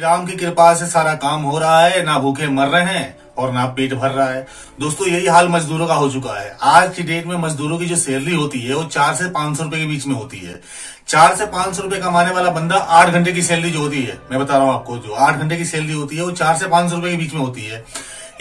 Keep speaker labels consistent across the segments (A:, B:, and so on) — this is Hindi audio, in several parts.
A: राम की कृपा से सारा काम हो रहा है, ना भूखे मर रहे हैं और ना पेट भर रहा है। दोस्तों यही हाल मजदूरों का हो चुका है। आज की डेट में मजदूरों की जो सैलरी होती है वो 4 से 500 रुपए के बीच में होती है। 4 से 500 रुपए कमाने वाला बंदा 8 घंटे की सैलरी जो होती है, मैं बता रहा हूँ आपको, जो 8 घंटे की सैलरी होती है वो 4 से 500 रुपए के बीच में होती है।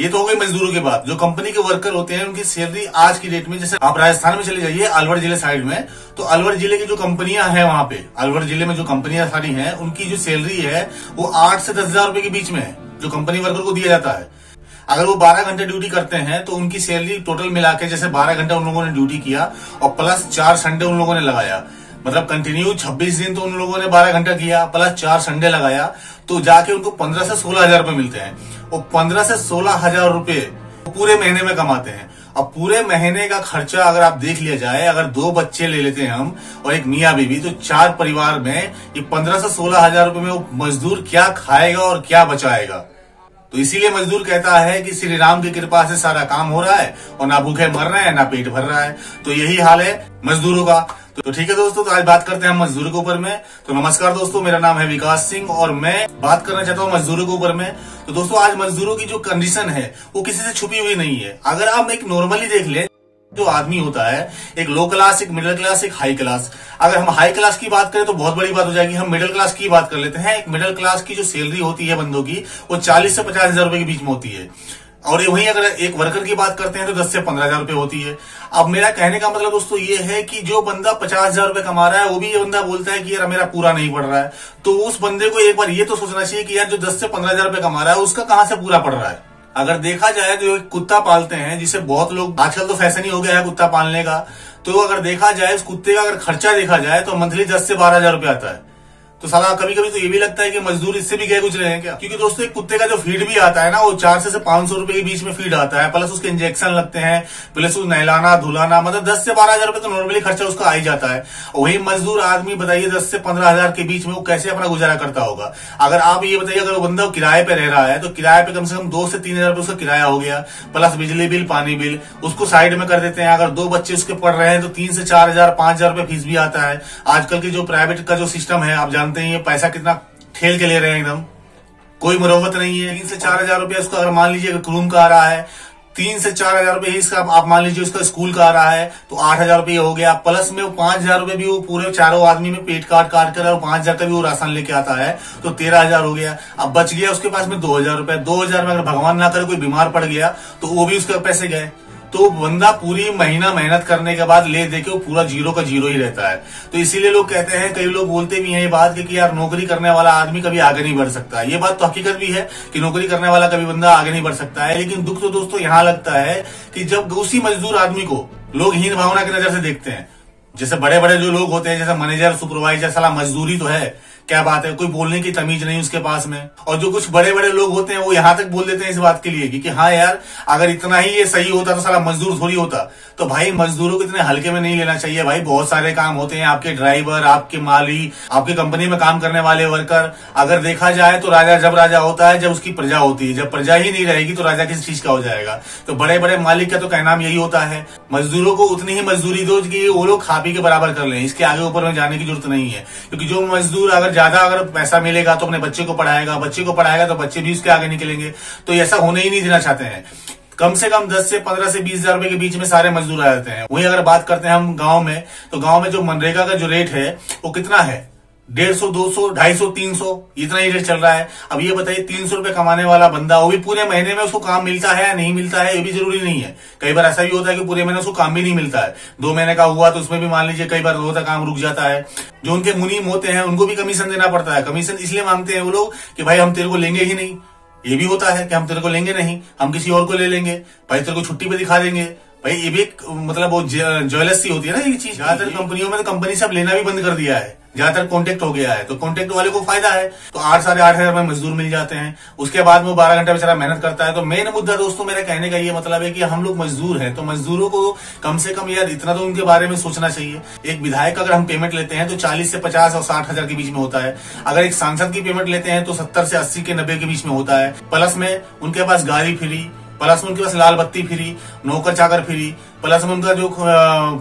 A: ये तो हो गई मजदूरों की बात। जो कंपनी के वर्कर होते हैं उनकी सैलरी आज की डेट में, जैसे आप राजस्थान में चले जाइए अलवर जिले साइड में, तो अलवर जिले की जो कंपनियां हैं वहां पे, अलवर जिले में जो कंपनियां सारी हैं उनकी जो सैलरी है वो 8 से 10,000 रुपए के बीच में है, जो कंपनी वर्कर को दिया जाता है। अगर वो 12 घंटे ड्यूटी करते हैं तो उनकी सैलरी टोटल मिला के, जैसे 12 घंटा उन लोगों ने ड्यूटी किया और प्लस 4 संडे उन लोगों ने लगाया, मतलब कंटिन्यू 26 दिन तो उन लोगों ने 12 घंटा किया प्लस 4 संडे लगाया, तो जाके उनको 15 से 16,000 रुपए मिलते हैं। और 15 से 16,000 रुपए पूरे महीने में कमाते हैं। अब पूरे महीने का खर्चा अगर आप देख लिया जाए, अगर 2 बच्चे ले लेते हैं हम और एक मियाँ बीवी, तो 4 परिवार में ये 15 से 16,000 रुपए में वो मजदूर क्या खाएगा और क्या बचाएगा। तो इसीलिए मजदूर कहता है कि श्री राम की कृपा से सारा काम हो रहा है और ना भूखे मर रहे हैं ना पेट भर रहा है। तो यही हाल है मजदूरों का। तो ठीक है दोस्तों, तो आज बात करते हैं हम मजदूरों के ऊपर में। तो नमस्कार दोस्तों, मेरा नाम है विकास सिंह और मैं बात करना चाहता हूँ मजदूरों के ऊपर में। तो दोस्तों आज मजदूरों की जो कंडीशन है वो किसी से छुपी हुई नहीं है। अगर आप एक नॉर्मली देख ले, जो आदमी होता है एक लो क्लास, एक मिडिल क्लास, एक हाई क्लास। अगर हम हाई क्लास की बात करें तो बहुत बड़ी बात हो जाएगी। हम मिडिल क्लास की बात कर लेते हैं। एक मिडिल क्लास की जो सैलरी होती है बंदों की वो 40 से 50,000 रुपए के बीच में होती है। और वहीं अगर एक वर्कर की बात करते हैं तो 10 से 15,000 रुपए होती है। अब मेरा कहने का मतलब दोस्तों ये है कि जो बंदा 50,000 रुपए कमा रहा है वो भी ये बंदा बोलता है कि यार मेरा पूरा नहीं पड़ रहा है, तो उस बंदे को एक बार ये तो सोचना चाहिए कि यार जो 10 से 15,000 रुपए कमा रहा है उसका कहां से पूरा पड़ रहा है। अगर देखा जाए तो एक कुत्ता पालते हैं, जिसे बहुत लोग, आजकल तो फैशन ही हो गया है कुत्ता पालने का, तो अगर देखा जाए उस कुत्ते का अगर खर्चा देखा जाए तो मंथली 10 से 12,000 रुपए आता है। तो साला कभी कभी तो ये भी लगता है कि मजदूर इससे भी गए गुजरे हैं क्या। क्योंकि दोस्तों एक कुत्ते का जो फीड भी आता है ना वो 400 से 500 रुपए के बीच में फीड आता है, प्लस उसके इंजेक्शन लगते हैं, प्लस उसको नहलाना धुलाना, मतलब 10 से 12,000 रुपए तो नॉर्मली खर्चा उसका आ ही जाता है। वही मजदूर आदमी बताइए 10 से 15,000 के बीच में वो कैसे अपना गुजारा करता होगा। अगर आप ये बताइए, अगर वो बंदा किराए पे रह रहा है तो किराए पे कम से कम 2 से 3,000 रुपए उसका किराया हो गया, प्लस बिजली बिल, पानी बिल, उसको साइड में कर देते हैं। अगर 2 बच्चे उसके पढ़ रहे हैं तो 3 से 4,000 5,000 रुपए फीस भी आता है। आजकल की जो प्राइवेट का जो सिस्टम है आप जानते हैं, ये पैसा कितना ठेल के ले रहे हैं, एकदम कोई मुरव्वत नहीं है। 3 से 4,000 रुपए उसका अगर मान लीजिए रूम का आ रहा है, 3 से 4,000 रुपए ही इसका आप मान लीजिए उसका स्कूल का आ रहा है तो 8,000 रुपए हो गया। प्लस में 5,000 रुपए भी वो पूरे चारों आदमी में पेट काट कर और 5,000 का भी वो राशन लेके आता है तो 13,000 हो गया। अब बच गया उसके पास में 2,000 रुपए। 2,000 में अगर भगवान ना करे कोई बीमार पड़ गया तो वो भी उसके पैसे गए। तो बंदा पूरी महीना मेहनत करने के बाद ले दे के वो पूरा जीरो का जीरो ही रहता है। तो इसीलिए लोग कहते हैं, कई लोग बोलते भी हैं ये बात कि यार नौकरी करने वाला आदमी कभी आगे नहीं बढ़ सकता। ये बात तो हकीकत भी है कि नौकरी करने वाला कभी बंदा आगे नहीं बढ़ सकता है। लेकिन दुख तो दोस्तों यहाँ लगता है कि जब उसी मजदूर आदमी को लोग हीन भावना की नजर से देखते हैं। जैसे बड़े बड़े जो लोग होते हैं, जैसे मैनेजर, सुपरवाइजर, साला मजदूरी तो है, क्या बात है, कोई बोलने की तमीज नहीं उसके पास में। और जो कुछ बड़े बड़े लोग होते हैं वो यहाँ तक बोल देते हैं इस बात के लिए कि हाँ यार अगर इतना ही ये सही होता तो साला मजदूर थोड़ी होता। तो भाई मजदूरों को इतने हल्के में नहीं लेना चाहिए भाई। बहुत सारे काम होते हैं, आपके ड्राइवर, आपके माली, आपकी कंपनी में काम करने वाले वर्कर। अगर देखा जाए तो राजा जब राजा होता है जब उसकी प्रजा होती है। जब प्रजा ही नहीं रहेगी तो राजा किस चीज का हो जाएगा। तो बड़े बड़े मालिक का तो कहना यही होता है, मजदूरों को उतनी ही मजदूरी दो कि वो लोग खा पी के बराबर कर लें। इसके आगे ऊपर में जाने की जरूरत नहीं है। क्योंकि जो मजदूर अगर ज्यादा अगर पैसा मिलेगा तो अपने बच्चे को पढ़ाएगा, बच्चे को पढ़ाएगा तो बच्चे भी उसके आगे निकलेंगे। तो ऐसा होने ही नहीं देना चाहते हैं। कम से कम 10 से 15 से 20,000 रुपए के बीच में सारे मजदूर आ जाते हैं। वहीं अगर बात करते हैं हम गांव में, तो गांव में जो मनरेगा का जो रेट है वो कितना है, 150, 200, 250, 300, इतना ही रेट चल रहा है। अब ये बताइए 300 रुपए कमाने वाला बंदा, वो भी पूरे महीने में उसको काम मिलता है या नहीं मिलता है ये भी जरूरी नहीं है। कई बार ऐसा भी होता है कि पूरे महीने उसको काम भी नहीं मिलता है। 2 महीने का हुआ तो उसमें भी मान लीजिए कई बार होता काम रुक जाता है। जो उनके मुनीम होते हैं उनको भी कमीशन देना पड़ता है। कमीशन इसलिए मांगते हैं वो लोग कि भाई हम तेरे को लेंगे ही नहीं। ये भी होता है कि हम तेरे को लेंगे नहीं, हम किसी और को ले लेंगे भाई, तेरे को छुट्टी पे दिखा देंगे भाई। ये भी एक मतलब वो ज्वेलर्सी होती है ना ये चीज। ज्यादातर कंपनियों में तो कंपनी सब लेना भी बंद कर दिया है, ज्यादातर कॉन्टेक्ट हो गया है। तो कॉन्टेक्ट वाले को फायदा है, तो 8 साढ़े 8,000 में मजदूर मिल जाते हैं। उसके बाद में 12 घंटे बेचारा मेहनत करता है। तो मेन मुद्दा दोस्तों मेरा कहने का ये मतलब है कि हम लोग मजदूर हैं, तो मजदूरों को कम से कम यार इतना तो उनके बारे में सोचना चाहिए। एक विधायक अगर हम पेमेंट लेते हैं तो 40 से 50 और 60,000 के बीच में होता है। अगर एक सांसद की पेमेंट लेते हैं तो 70 से 80 के 90 के बीच में होता है। प्लस में उनके पास गाड़ी फ्री, प्लस में उनके पास लाल बत्ती फ्री, नौकर चाकर फ्री, प्लस में उनका जो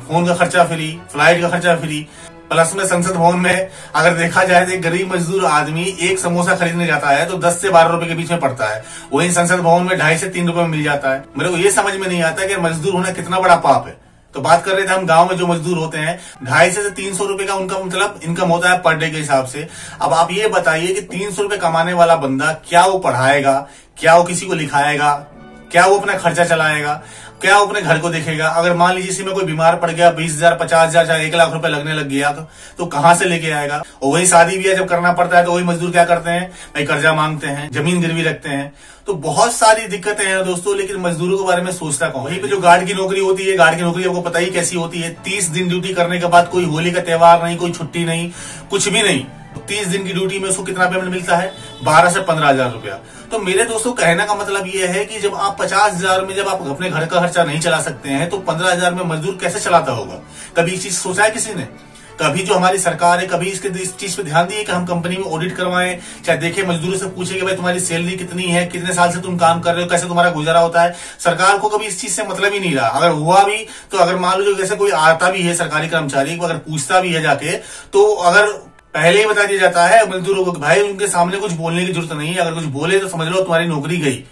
A: फोन का खर्चा फ्री, फ्लाइट का खर्चा फ्री। प्लस में संसद भवन में अगर देखा जाए तो एक गरीब मजदूर आदमी एक समोसा खरीदने जाता है तो 10 से 12 रुपए के बीच में पड़ता है, वहीं संसद भवन में 2.5 से 3 रुपए में मिल जाता है। मेरे को ये समझ में नहीं आता कि मजदूर होना कितना बड़ा पाप है। तो बात कर रहे थे हम गांव में जो मजदूर होते हैं 250 से 300 रुपए का उनका मतलब इनकम होता है पर डे के हिसाब से। अब आप ये बताइए कि 300 रुपए कमाने वाला बंदा क्या वो पढ़ाएगा, क्या वो किसी को लिखाएगा, क्या वो अपना खर्चा चलाएगा, क्या वो अपने घर को देखेगा। अगर मान लीजिए इसी में कोई बीमार पड़ गया 20,000 50,000 चाहे 1 लाख रुपए लगने लग गया तो कहां से लेके आएगा। और वही शादी ब्याह जब करना पड़ता है तो वही मजदूर क्या करते हैं भाई, कर्जा मांगते हैं, जमीन गिरवी रखते हैं। तो बहुत सारी दिक्कतें हैं दोस्तों, लेकिन मजदूरों के बारे में सोचता कौन। वहीं पे जो गार्ड की नौकरी होती है, गार्ड की नौकरी आपको पता ही कैसी होती है। 30 दिन ड्यूटी करने के बाद कोई होली का त्योहार नहीं, कोई छुट्टी नहीं, कुछ भी नहीं। 30 दिन की ड्यूटी में उसको कितना पेमेंट मिलता है, 12 से 15,000 रुपया। तो मेरे दोस्तों कहने का मतलब ये है कि जब आप 50,000 में जब आप अपने घर का खर्चा नहीं चला सकते हैं तो 15,000 में मजदूर कैसे चलाता होगा। कभी इस चीज सोचा है किसी ने? कभी जो हमारी सरकार है कभी इस चीज पे ध्यान दिए कि हम कंपनी में ऑडिट करवाएं, चाहे देखें मजदूरों से पूछे कि भाई तुम्हारी सैलरी कितनी है, कितने साल से तुम काम कर रहे हो, कैसे तुम्हारा गुजारा होता है। सरकार को कभी इस चीज से मतलब ही नहीं रहा। अगर हुआ भी तो अगर मान लो जैसे कोई आता भी है सरकारी कर्मचारी को अगर पूछता भी है जाके तो अगर पहले ही बता दिया जाता है मजदूरों को भाई उनके सामने कुछ बोलने की जरूरत नहीं है, अगर कुछ बोले तो समझ लो तुम्हारी नौकरी गई।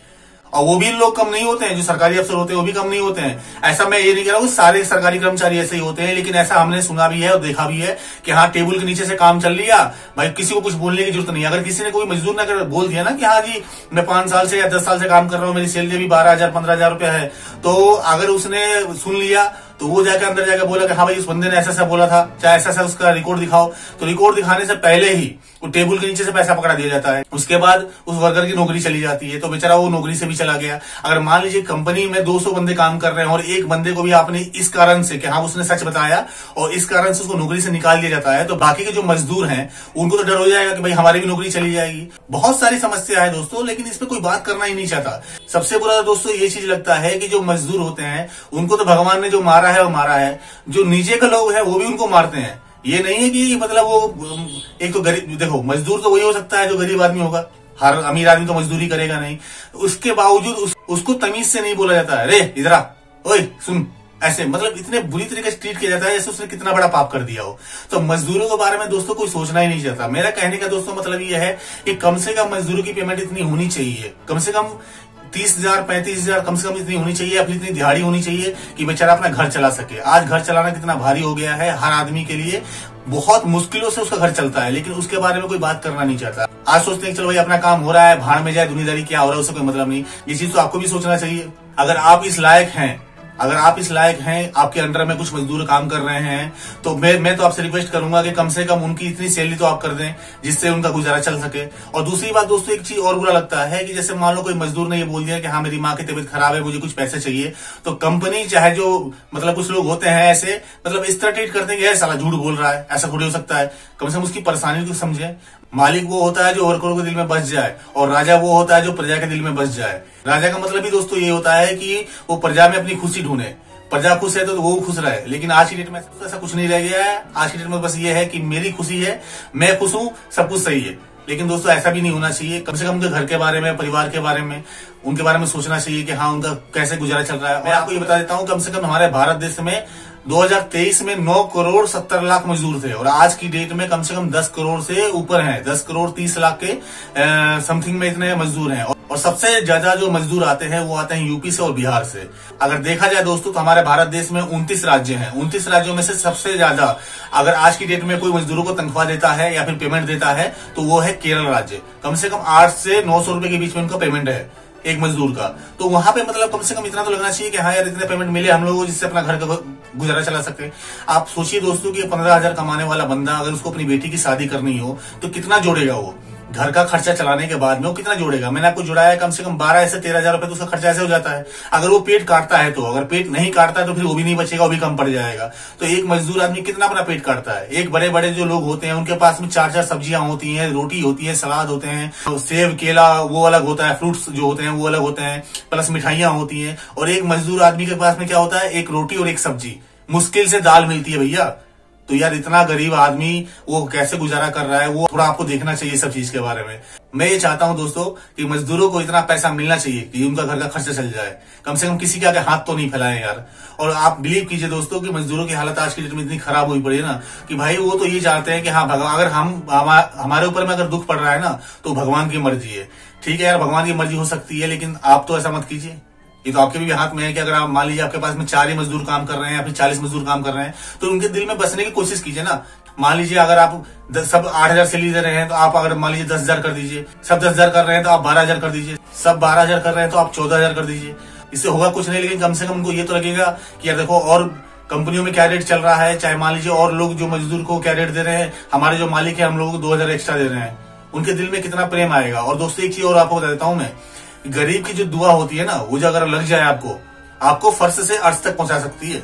A: और वो भी लोग कम नहीं होते हैं, जो सरकारी अफसर होते हैं वो भी कम नहीं होते हैं। ऐसा मैं ये नहीं कह रहा हूँ सारे सरकारी कर्मचारी ऐसे ही होते हैं, लेकिन ऐसा हमने सुना भी है और देखा भी है कि हाँ टेबल के नीचे से काम चल लिया भाई, किसी को कुछ बोलने की जरूरत नहीं है। अगर किसी ने कोई मजदूर ने अगर बोल दिया ना कि हाँ जी मैं 5 साल से या 10 साल से काम कर रहा हूँ, मेरी सैलरी भी 12,000 15,000 रुपया है, तो अगर उसने सुन लिया तो वो जाकर अंदर जाकर बोला कि हाँ भाई उस बंदे ने ऐसा ऐसा बोला था, चाहे ऐसा ऐसा उसका रिकॉर्ड दिखाओ, तो रिकॉर्ड दिखाने से पहले ही वो टेबल के नीचे से पैसा पकड़ा दिया जाता है। उसके बाद उस वर्कर की नौकरी चली जाती है, तो बेचारा वो नौकरी से भी चला गया। अगर मान लीजिए कंपनी में 200 बंदे काम कर रहे हैं और एक बंदे को भी आपने इस कारण से कि हाँ उसने सच बताया और इस कारण से उसको नौकरी से निकाल दिया जाता है, तो बाकी के जो मजदूर हैं उनको तो डर हो जाएगा कि भाई हमारी भी नौकरी चली जाएगी। बहुत सारी समस्या है दोस्तों, लेकिन इस पर कोई बात करना ही नहीं चाहता। सबसे बुरा दोस्तों ये चीज लगता है कि जो मजदूर होते हैं उनको तो भगवान ने जो मारा है वो मारा है, जो नीचे के लोग हैं वो भी उनको मारते हैं। ये नहीं है कि मतलब वो एक तो गरीब, देखो मजदूर तो वही हो सकता है जो गरीब आदमी होगा, हर अमीर आदमी तो मजदूरी करेगा नहीं। उसके बावजूद उसको तमीज से नहीं बोला जाता है, रे इधर आ, ओए सुन, ऐसे मतलब इतने बुरी तरीके से ट्रीट किया जाता है जैसे उसने कितना बड़ा पाप कर दिया हो। तो मजदूरों के बारे में दोस्तों कोई सोचना ही नहीं चाहता। मेरा कहने का दोस्तों मतलब ये है कि कम से कम मजदूरों की पेमेंट इतनी होनी चाहिए, कम से कम 30,000 35,000 कम से कम इतनी होनी चाहिए, अपनी इतनी दिहाड़ी होनी चाहिए कि बेचारा अपना घर चला सके। आज घर चलाना कितना भारी हो गया है हर आदमी के लिए, बहुत मुश्किलों से उसका घर चलता है, लेकिन उसके बारे में कोई बात करना नहीं चाहता। आज सोचते हैं चलो भाई अपना काम हो रहा है, भाड़ में जाए दुनियादारी क्या हो रहा है उससे कोई मतलब नहीं। ये चीज तो आपको भी सोचना चाहिए। अगर आप इस लायक हैं, अगर आप इस लायक हैं, आपके अंडर में कुछ मजदूर काम कर रहे हैं, तो मैं तो आपसे रिक्वेस्ट करूंगा कि कम से कम उनकी इतनी सैलरी तो आप कर दें जिससे उनका गुजारा चल सके। और दूसरी बात दोस्तों, एक चीज और बुरा लगता है कि जैसे मान लो कोई मजदूर ने ये बोल दिया कि हाँ मेरी माँ की तबीयत खराब है, मुझे कुछ पैसे चाहिए, तो कंपनी चाहे जो मतलब कुछ लोग होते हैं ऐसे मतलब इस तरह ट्रीट करते हैं कि साला झूठ बोल रहा है, ऐसा थोड़ी हो सकता है। कम से कम उसकी परेशानी को समझे। मालिक वो होता है जो वर्करों के दिल में बस जाए, और राजा वो होता है जो प्रजा के दिल में बस जाए। राजा का मतलब भी दोस्तों ये होता है कि वो प्रजा में अपनी खुशी ढूंढे, प्रजा खुश है तो वो खुश रहे। लेकिन आज की डेट में ऐसा कुछ नहीं रह गया है। आज की डेट में बस ये है कि मेरी खुशी है, मैं खुश हूं, सब कुछ सही है। लेकिन दोस्तों ऐसा भी नहीं होना चाहिए। कम से कम उनके घर के बारे में, परिवार के बारे में, उनके बारे में सोचना चाहिए कि हाँ उनका कैसे गुजारा चल रहा है। मैं आपको ये बता देता हूँ, कम से कम हमारे भारत देश में 2023 में 9 करोड़ 70 लाख मजदूर थे, और आज की डेट में कम से कम 10 करोड़ से ऊपर हैं। 10 करोड़ 30 लाख के समथिंग में इतने मजदूर हैं। और सबसे ज्यादा जो मजदूर आते हैं वो आते हैं यूपी से और बिहार से। अगर देखा जाए दोस्तों तो हमारे भारत देश में 29 राज्य हैं। 29 राज्यों में से सबसे ज्यादा अगर आज की डेट में कोई मजदूरों को तनख्वाह देता है या फिर पेमेंट देता है तो वो है केरल राज्य। कम से कम 8 से 900 रुपए के बीच में उनका पेमेंट है एक मजदूर का। तो वहां पे मतलब कम से कम इतना तो लगना चाहिए कि हाँ यार इतने पेमेंट मिले हम लोगों को जिससे अपना घर का गुजारा चला सकते। आप सोचिए दोस्तों कि 15,000 कमाने वाला बंदा अगर उसको अपनी बेटी की शादी करनी हो तो कितना जोड़ेगा वो, घर का खर्चा चलाने के बाद में वो कितना जोड़ेगा। मैंने आपको जुड़ाया कम से कम 12 से 13,000 रुपए तो उसका खर्चा ऐसे हो जाता है। अगर वो पेट काटता है तो, अगर पेट नहीं काटता है तो फिर वो भी नहीं बचेगा, वो भी कम पड़ जाएगा। तो एक मजदूर आदमी कितना अपना पेट काटता है। एक बड़े बड़े जो लोग होते हैं उनके पास में 4-4 सब्जियां होती हैं, रोटी होती है, सलाद होते हैं, तो सेब केला वो अलग होता है, फ्रूट्स जो होते हैं वो अलग होते हैं, प्लस मिठाइयां होती हैं। और एक मजदूर आदमी के पास में क्या होता है, एक रोटी और एक सब्जी, मुश्किल से दाल मिलती है भैया। तो यार इतना गरीब आदमी वो कैसे गुजारा कर रहा है, वो थोड़ा आपको देखना चाहिए सब चीज के बारे में। मैं ये चाहता हूं दोस्तों कि मजदूरों को इतना पैसा मिलना चाहिए कि उनका घर का खर्चा चल जाए, कम से कम किसी के आगे हाथ तो नहीं फैलाएं यार। और आप बिलीव कीजिए दोस्तों कि मजदूरों की हालत आज की डेट में इतनी खराब हुई पड़ी है ना कि भाई वो तो ये चाहते हैं कि हाँ अगर हमारे ऊपर में अगर दुख पड़ रहा है ना तो भगवान की मर्जी है। ठीक है यार, भगवान की मर्जी हो सकती है, लेकिन आप तो ऐसा मत कीजिए। ये तो आपके भी हाथ में है कि अगर आप मान लीजिए आपके पास में 4 ही मजदूर काम कर रहे हैं या फिर 40 मजदूर काम कर रहे हैं, तो उनके दिल में बसने की कोशिश कीजिए ना। मान लीजिए अगर आप सब 8,000 सैलरी दे रहे हैं तो आप अगर मान लीजिए 10,000 कर दीजिए, सब 10,000 कर रहे हैं तो आप 12,000 कर दीजिए, सब 12,000 कर रहे हैं तो आप 14,000 कर दीजिए। इससे होगा कुछ नहीं, लेकिन कम से कम उनको ये तो लगेगा कि यार देखो और कंपनियों में क्या रेट चल रहा है, चाहे मान लीजिए और लोग जो मजदूर को क्या रेट दे रहे हैं, हमारे जो मालिक है हम लोगों को 2,000 एक्स्ट्रा दे रहे हैं, उनके दिल में कितना प्रेम आएगा। और दोस्तों एक चीज और आपको बता देता हूं मैं, गरीब की जो दुआ होती है ना, वो जो अगर लग जाए आपको फर्श से अर्श तक पहुंचा सकती है।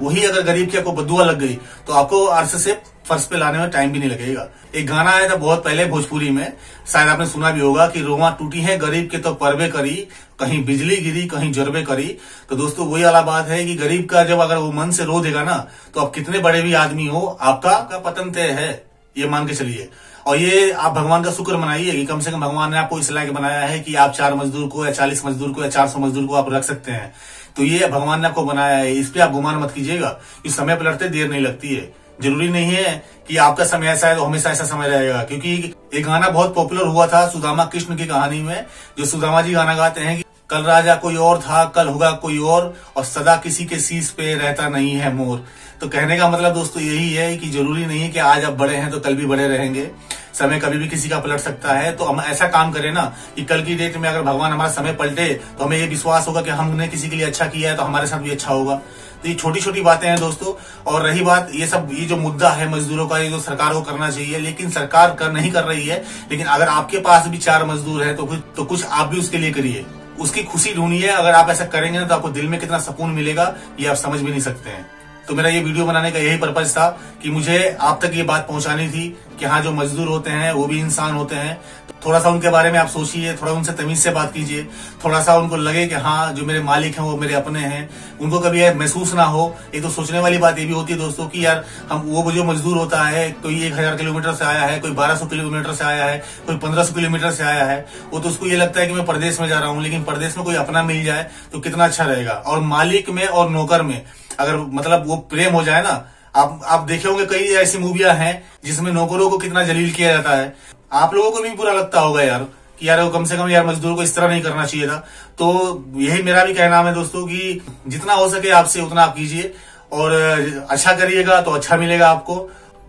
A: वही अगर गरीब की आपको बदुआ लग गई तो आपको अर्श से फर्श पे लाने में टाइम भी नहीं लगेगा। एक गाना आया था बहुत पहले भोजपुरी में, शायद आपने सुना भी होगा कि रोमा टूटी है गरीब के तो परबे करी, कहीं बिजली गिरी कहीं जरबे करी। तो दोस्तों वही वाला बात है कि गरीब का जब अगर वो मन से रो देगा ना, तो आप कितने बड़े भी आदमी हो आपका पतन तय है, ये मान के चलिए। और ये आप भगवान का शुक्र मनाइए कि कम से कम भगवान ने आपको इस लायक बनाया है कि आप 4 मजदूर को या 40 मजदूर को या 400 मजदूर को आप रख सकते हैं। तो ये भगवान ने आपको बनाया है, इस पे आप गुमान मत कीजिएगा कि समय पलटते देर नहीं लगती है। जरूरी नहीं है कि आपका समय ऐसा है तो हमेशा ऐसा समय रहेगा, क्योंकि एक गाना बहुत पॉपुलर हुआ था सुदामा कृष्ण की कहानी में, जो सुदामा जी गाना गाते हैं कि कल राजा कोई और था, कल होगा कोई और सदा किसी के शीश पे रहता नहीं है मोर। तो कहने का मतलब दोस्तों यही है कि जरूरी नहीं है कि आज आप बड़े हैं तो कल भी बड़े रहेंगे, समय कभी भी किसी का पलट सकता है। तो हम ऐसा काम करें ना कि कल की डेट में अगर भगवान हमारा समय पलटे तो हमें ये विश्वास होगा कि हमने किसी के लिए अच्छा किया है तो हमारे साथ भी अच्छा होगा। तो ये छोटी छोटी बातें हैं दोस्तों। और रही बात ये जो मुद्दा है मजदूरों का, ये जो सरकार को करना चाहिए, लेकिन सरकार नहीं कर रही है। लेकिन अगर आपके पास भी 4 मजदूर है तो कुछ आप भी उसके लिए करिए, उसकी खुशी ढूंढिए। अगर आप ऐसा करेंगे ना तो आपको दिल में कितना सुकून मिलेगा ये आप समझ भी नहीं सकते हैं। तो मेरा ये वीडियो बनाने का यही पर्पज था कि मुझे आप तक ये बात पहुंचानी थी कि हाँ जो मजदूर होते हैं वो भी इंसान होते हैं। तो थोड़ा सा उनके बारे में आप सोचिए, थोड़ा उनसे तमीज से बात कीजिए, थोड़ा सा उनको लगे कि हाँ जो मेरे मालिक हैं वो मेरे अपने हैं, उनको कभी ये महसूस ना हो। एक तो सोचने वाली बात ये भी होती है दोस्तों कि यार वो जो मजदूर होता है, कोई 1,000 किलोमीटर से आया है, कोई 1200 किलोमीटर से आया है, कोई 1500 किलोमीटर से आया है, वो तो उसको ये लगता है कि मैं परदेश में जा रहा हूँ। लेकिन परदेश में कोई अपना मिल जाए तो कितना अच्छा रहेगा। और मालिक में और नौकर में अगर मतलब वो प्रेम हो जाए ना, आप देखे होंगे कई ऐसी मूवियां हैं जिसमें नौकरों को कितना जलील किया जाता है। आप लोगों को भी बुरा लगता होगा यार कि यार वो कम से कम यार मजदूर को इस तरह नहीं करना चाहिए था। तो यही मेरा भी कहना है दोस्तों कि जितना हो सके आपसे उतना आप कीजिए और अच्छा करिएगा तो अच्छा मिलेगा आपको।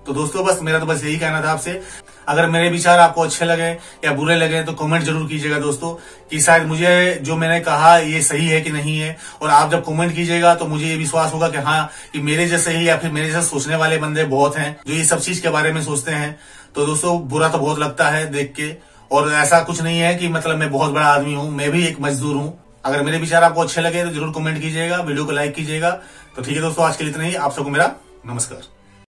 A: तो दोस्तों मेरा तो यही कहना था आपसे। अगर मेरे विचार आपको अच्छे लगे या बुरे लगे तो कमेंट जरूर कीजिएगा दोस्तों कि शायद मुझे जो मैंने कहा ये सही है कि नहीं है। और आप जब कमेंट कीजिएगा तो मुझे ये विश्वास होगा कि हाँ कि मेरे जैसे ही या फिर मेरे जैसे सोचने वाले बंदे बहुत हैं जो ये सब चीज के बारे में सोचते हैं। तो दोस्तों बुरा तो बहुत लगता है देख के, और ऐसा कुछ नहीं है कि मतलब मैं बहुत बड़ा आदमी हूँ, मैं भी एक मजदूर हूँ। अगर मेरे विचार आपको अच्छे लगे तो जरूर कमेंट कीजिएगा, वीडियो को लाइक कीजिएगा। तो ठीक है दोस्तों, आज के लिए इतना ही। आप सबको मेरा नमस्कार।